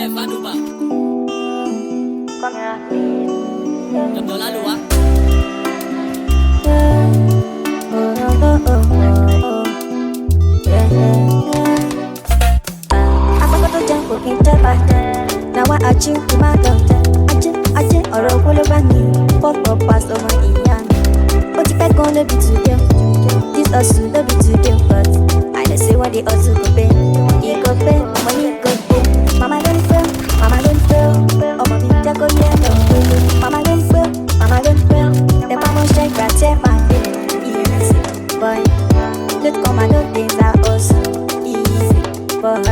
Now I achieve my daughter. I or a whole of me. Pop up past over Ian. But if I gonna be today, this also the be today. But I don't say what they also go pay. He go pay, money go pay. Mama don't fail, mama don't fail. Oh, my vida go yellow. Mama don't fail, mama don't fail. The mama strike that take my day. Easy, boy. Let's come and do things are us. Easy, boy.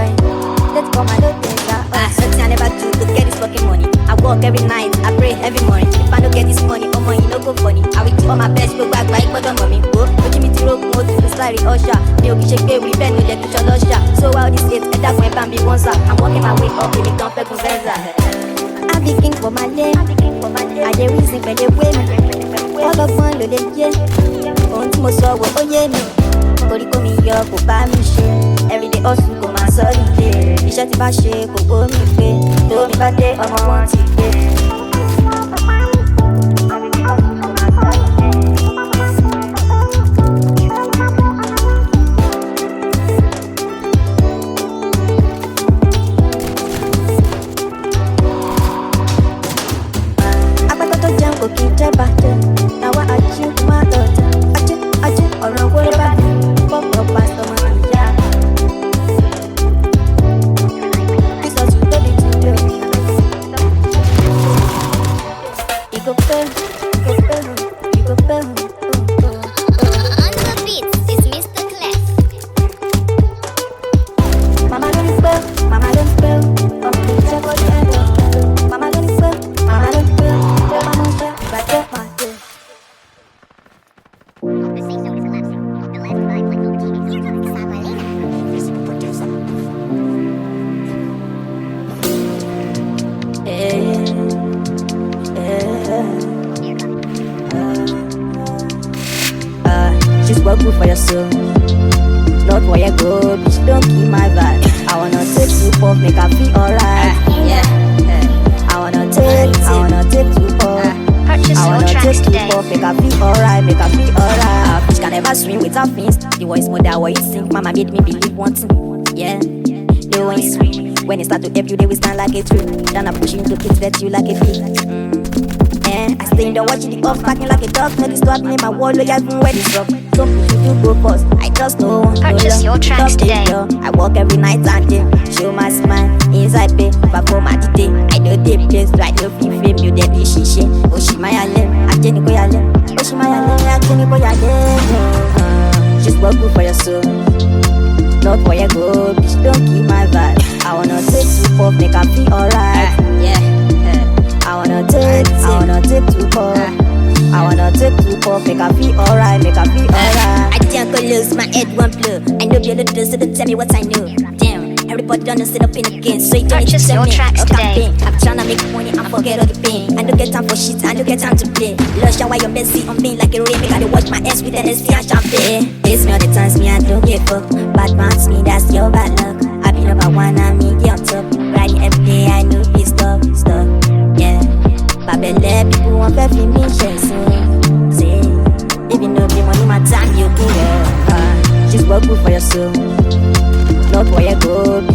Let's come and do things are us. Something I never do to get this fucking money. I work every night, I pray every morning. If I don't get this money, oh money no go funny. I will do all my best, go back like but don't mommy. Go, put me to rope, go to the slide, usher. Me okay shake it, we bend, no get to your usher. So all this hate, and that's when Bambi wants up. I'm walking my way up, baby, don't feel consenza. I be king for my name. I dey reason for the way me. All of one lo le ye. Ohun tí mo sọ wo ó yé mi. Orí kò mi yọ kò bá mi ṣe. Everyday hustle kò máa sọ nílé. Iṣẹ́ tí bá ṣe kò kó mi pé. Tó mi bá dé ọmọ wọn ti gbé. Now I achieve my daughter. Achieve, or a word about me. Pop up past the money, yeah. This was you, baby, to do. You go fail, you go fail. On the beat is Mr. Clef. Mama don't fail, mama don't fail. Oh, please, I got you. Mama don't fail, mama don't fail. Mama don't fail, but get my day. The station is collapsing. The last five like no TV. Stop my name. Music producer. Just work good for your soul, not for your gold. Bitch, don't keep my vibe. I wanna take you off, make her feel alright. I wanna take you off. Purchase I your wanna tracks take today. you off, make her feel alright, make her feel alright. Fish can never swim without fins. The voice more than what you sing. Mama made me believe one thing. Yeah, the when you swim, when it start to help you, they will stand like a tree. Then I push you into kids that you like a pig. I stay in the watching the off, packing like a dog. No, this to happen in my wall, yeah, even when it's rough. Some people do go first. I just know. Purchase your tracks today. I walk every night and day. Show my smile inside pay. Perform at the day. I know the place, right? No feel fame, you dead be shishi. Oshi my alem, I can't go yalem. Oshi my alem, I can't go yalem. Just work good for your soul, not for your gold. Bitch, don't keep my vibe. I wanna take you off, make her feel alright. I wanna take you off. I wanna take you off, make her feel alright, make her feel alright. I can't go lose my head one blow. I know you're the so don't tell me what I know. Damn, everybody done sit up in again. So you don't need to Purchase tell your me. tracks today. I'm tryna make money and forget all the pain. I don't get time for shit, I don't get time to play. Love shower your messy on me like a rain. Gotta watch my ass with NSC and champagne. It's me all the times me I don't give up. Bad man's me, that's your bad luck. I be number one and me get on top. Riding every day, I know it's stuff. Yeah. Babele, people want to feel me, say, even though the money, my time, you can. Just work good for your soul, not for your gold.